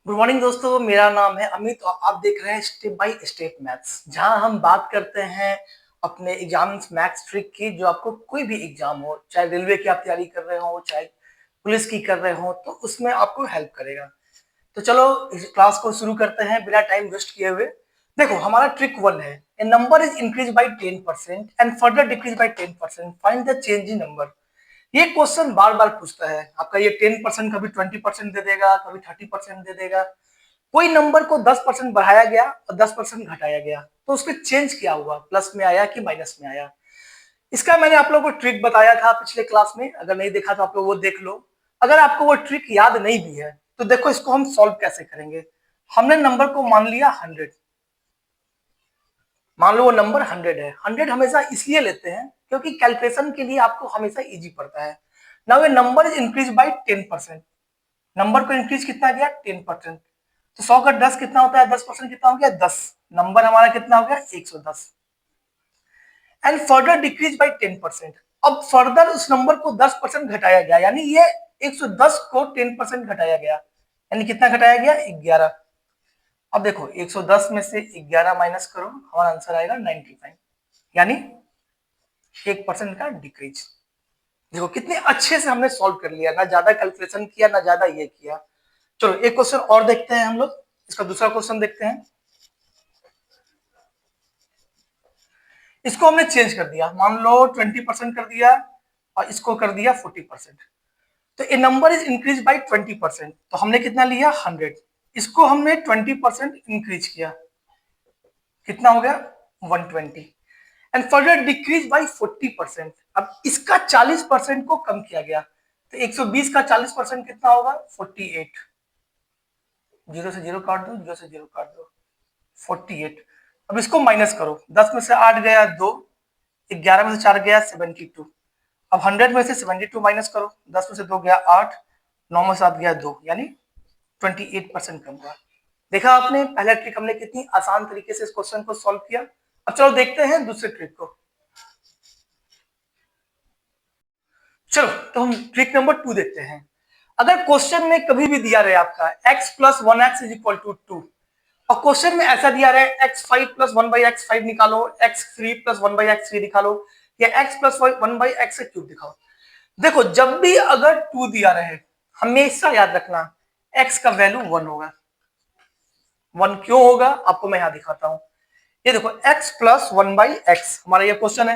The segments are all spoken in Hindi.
गुड मॉर्निंग दोस्तों, मेरा नाम है अमित और आप देख रहे हैं स्टेप बाय स्टेप मैथ्स, जहां हम बात करते हैं अपने एग्जाम्स मैथ्स ट्रिक की। जो आपको कोई भी एग्जाम हो, चाहे रेलवे की आप तैयारी कर रहे हो, चाहे पुलिस की कर रहे हो, तो उसमें आपको हेल्प करेगा। तो चलो इस क्लास को शुरू करते हैं बिना टाइम वेस्ट किए हुए। देखो, हमारा ट्रिक वन है, a number is increase by 10% and further decrease by 10%, find the change in number. ये क्वेश्चन बार बार पूछता है आपका। ये 10% कभी 20% दे देगा, कभी 30% दे देगा। कोई नंबर को 10% बढ़ाया गया और 10% घटाया गया, तो उसमें चेंज क्या हुआ, प्लस में आया कि माइनस में आया। इसका मैंने आप लोगों को ट्रिक बताया था पिछले क्लास में, अगर नहीं देखा तो आप लोग वो देख लो। अगर आपको वो ट्रिक याद नहीं भी है तो देखो इसको हम सॉल्व कैसे करेंगे। हमने नंबर को मान लिया 100। मान लो वो नंबर 100 है। 100 हमेशा इसलिए लेते हैं क्योंकि कैलकुलेशन के लिए आपको हमेशा इजी पड़ता है। नाउ ये number is increase by 10%। Number को इंक्रीज कितना गया, 10%। तो 100 का 10 कितना होता है, 10% कितना हो गया, 10। नंबर हमारा कितना हो गया, 110। And further decrease by 10%। अब फर्दर उस नंबर को 10% घटाया गया, यानी ये 110 को 10% घटाया गया, यानी कितना घटाया गया, 11। अब देखो 110 में से 11 माइनस करो, हमारा आंसर आएगा 95, यानी 1% का डिक्रीज। देखो कितने अच्छे से हमने सॉल्व कर लिया, ना ज्यादा कैलकुलेशन किया ना ज्यादा ये किया। चलो एक क्वेश्चन और देखते हैं हम लोग। इसका दूसरा क्वेश्चन देखते हैं। इसको हमने चेंज कर दिया, मान लो 20% कर दिया और इसको कर दिया 40%। तो ए नंबर इज इंक्रीज बाय 20%, तो हमने कितना लिया, 100। इसको हमने 20% इंक्रीज किया, कितना हो गया, 120। And further decrease bye 40%। अब इसका 40% को कम किया गया, तो 120 का 40% कितना होगा, 48। जीरो से जीरो काट दो, जीरो से जीरो काट दो, 48। अब इसको माइनस करो, 10 में से 8 गया 2, 11 में से 4 गया 72। अब 100 में से 72 माइनस करो, 10 में से 2 गया 8, 9 में से 7 गया 2, यानी 28% कम हुआ। देखा आपने, पहला ट्रिक हमने कितनी आसान तरीके से इस क्वेश्चन को सॉल्व किया। अब चलो देखते हैं दूसरे ट्रिक को। चलो तो हम ट्रिक नंबर 2 देखते हैं। अगर क्वेश्चन में कभी भी दिया रहे आपका x plus 1x is equal to 2, और क्वेश्चन में ऐसा दिया रहे x5 प्लस 1/x5 निकालो, x3 प्लस 1/x3 निकालो, या x प्लस 1/x क्यूब दिखाओ। देखो जब भी अगर 2 दिया रहे, हमेशा याद रखना x का वैल्यू 1 होगा। 1 क्यों होगा, आपको मैं यहां दिखाता हूं। ये देखो x प्लस 1/x हमारा ये क्वेश्चन है।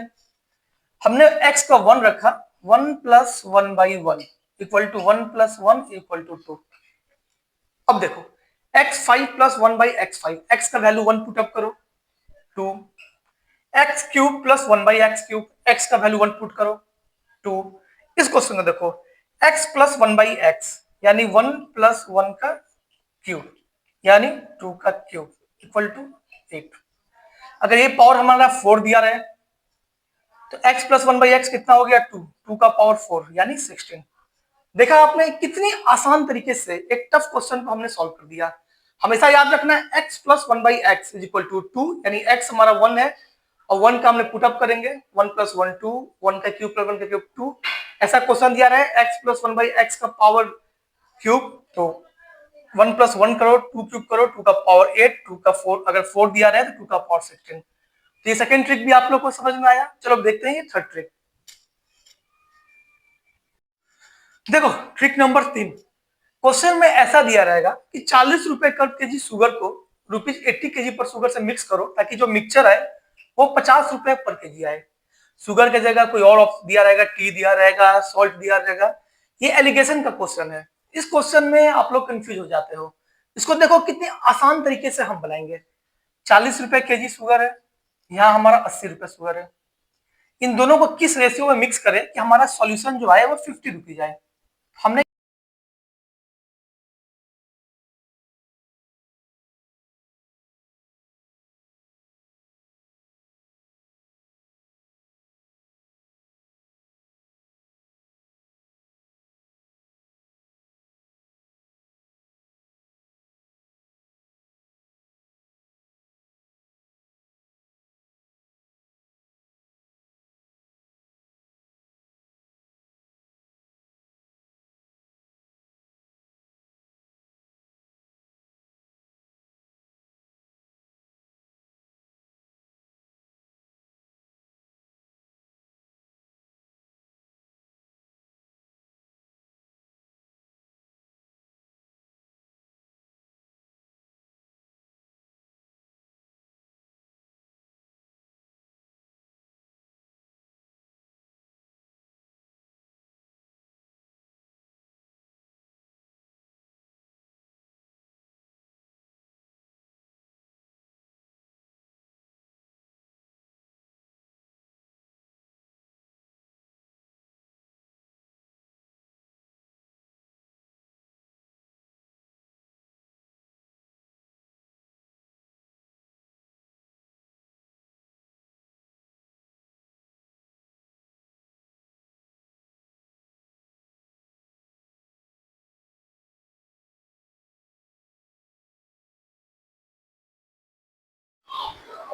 हमने x का 1 रखा, 1 plus 1/1 equal to 1 plus 1 equal to 2। अब देखो x5 प्लस 1/x5, x का वैल्यू 1 पुट अप करो, 2। X cube plus 1/x cube, x का वैल्यू 1 पुट करो, 2। इस क्वेश्चन में देखो x प्लस 1/x, यानी 1 प्लस 1 का क्यूब, यानी 2 का क्यूब इक्वल टू 8। अगर ये पावर हमारा 4 दिया रहे, तो x प्लस 1/x कितना हो गया, 2, 2 का पावर 4 यानी 16। देखा आपने कितनी आसान तरीके से एक टफ क्वेश्चन को हमने सॉल्व कर दिया। हमेशा याद रखना x plus 1/x is equal to 2, यानी x हमारा 1 है और 1 का हमने पुटअप करेंगे, 1 प्लस 1 2, 1 का क्यूब प्लस 1 का क्यूब 2। ऐसा क्वेश्चन दिया रहा है x प्लस 1/x का पावर क्यूब, तो 1 प्लस 1 करो, 2 क्यूब करो, 2 का पावर 8, 2 का 4, अगर 4 दिया रहा है तो 2 का पावर 16। तो ये सेकंड ट्रिक भी आप लोग को समझ में आया। चलो देखते हैं ये थर्ड ट्रिक। देखो ट्रिक नंबर 3। क्वेश्चन में ऐसा दिया रहेगा कि 40 रुपए पर केजी शुगर को ₹80 पर शुगर से मिक्स करो, ताकि जो मिक्सचर है वो 50 रुपए पर केजी आए। शुगर की जगह कोई और दिया रहेगा, टी दिया रहेगा, सॉल्ट दिया रहेगा। ये एलिगेशन का क्वेश्चन है। इस क्वेश्चन में आप लोग कंफ्यूज हो जाते हो। इसको देखो कितने आसान तरीके से हम बनाएंगे। 40 रुपए केजी शुगर है, यहाँ हमारा 80 रुपए शुगर है। इन दोनों को किस रेशियो में मिक्स करें कि हमारा सॉल्यूशन जो आए वो 50 रुपीज आए। हमने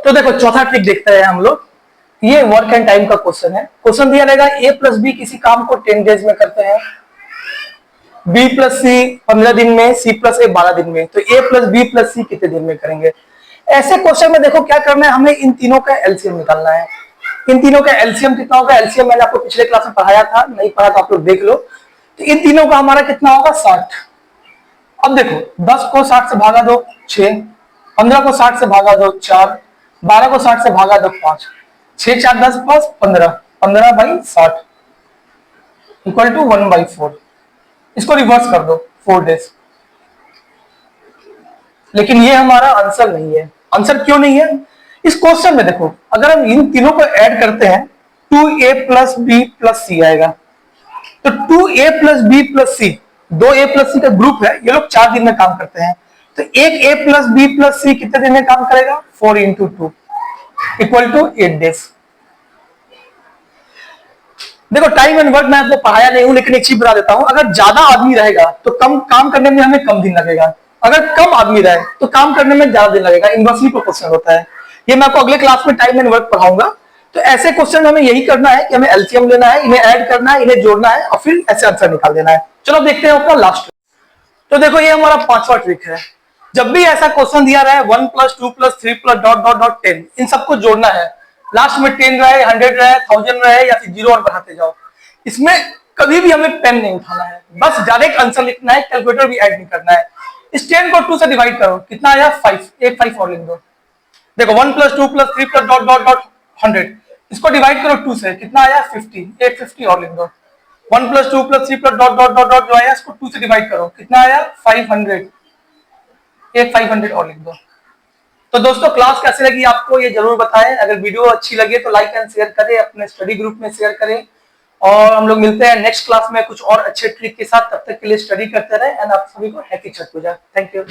तो देखो चौथा ट्रिक देखते हैं हम लोग। ये वर्क एंड टाइम का क्वेश्चन है। क्वेश्चन दिया रहेगा ए प्लस बी किसी काम को 10 डेज में करते हैं, बी प्लस सी 15 दिन में, सी प्लस ए 12 दिन में, तो ए प्लस बी प्लस सी कितने दिन में करेंगे। ऐसे क्वेश्चन में देखो क्या करना है, हमें इन तीनों का एलसीएम निकालना है। इन तीनों का एलसीएम कितना होगा, एलसीएम मैंने आपको पिछले क्लास में पढ़ाया था, नहीं पढ़ा तो आप लोग देख लो। तो इन तीनों का हमारा कितना होगा 60। अब देखो 10 को 60 से भागा दो 6, 15 को 60 से भागा दो 4, 12 को 60 से भागा दो 5, 6 4 10 5 15, 15 बाई 60 इक्वल टू 1/4। इसको रिवर्स कर दो 4 डेज। लेकिन ये हमारा आंसर नहीं है। आंसर क्यों नहीं है, इस क्वेश्चन में देखो अगर हम इन तीनों को ऐड करते हैं 2a प्लस बी प्लस सी आएगा। तो 2a प्लस बी प्लस सी, दो ए प्लस सी का ग्रुप है, ये लोग 4 दिन में काम करते हैं। तो एक a प्लस बी प्लस सी कितने दिन में काम करेगा, 4 इंटू 2 इक्वल टू 8 डेज। देखो टाइम एंड वर्क मैं आपको पढ़ाया नहीं हूं, लेकिन एक चीज बता देता हूं, अगर ज्यादा आदमी रहेगा तो कम काम करने में हमें कम दिन लगेगा, अगर कम आदमी रहे तो काम करने में ज्यादा दिन लगेगा। इनवर्सली प्रोपोर्शनल होता है। ये मैं आपको अगले क्लास में टाइम एंड वर्क पढ़ाऊंगा। तो ऐसे क्वेश्चन हमें यही करना है कि हमें एलसीएम लेना है, इन्हें ऐड करना है, इन्हें जोड़ना है और फिर ऐसे आंसर निकाल देना है। चलो देखते हैं अपना लास्ट। तो देखो ये हमारा 5वां ट्रिक है। जब भी ऐसा क्वेश्चन दिया रहा है 1 + 2 + 3 + डॉट डॉट डॉट 10, इन सबको जोड़ना है। लास्ट में 10 रहे, 100 रहे, 1000 रहे या फिर 0 और बढ़ाते जाओ। इसमें कभी भी हमें पेन नहीं उठाना है, बस डायरेक्ट आंसर लिखना है, कैलकुलेटर भी ऐड नहीं करना है। इस 10 को 2 से डिवाइड करो, कितना आया 5, एक 5 और लिख दो। देखो 1 + 2 + 3 + डॉट डॉट डॉट 100, इसको डिवाइड करो 2 से, कितना आया 50, एक 50 और लिख दो। 1 + 2 + 3 + डॉट डॉट डॉट डॉट जो आया इसको 2 से डिवाइड करो, कितना आया 500, एक 500 और लिख दो। तो दोस्तों क्लास कैसे लगी आपको ये जरूर बताएं। अगर वीडियो अच्छी लगे तो लाइक एंड शेयर करें, अपने स्टडी ग्रुप में शेयर करें, और हम लोग मिलते हैं नेक्स्ट क्लास में कुछ और अच्छे ट्रिक के साथ। तब तक के लिए स्टडी करते रहे एंड आप सभी को happy Chhath puja. Thank you.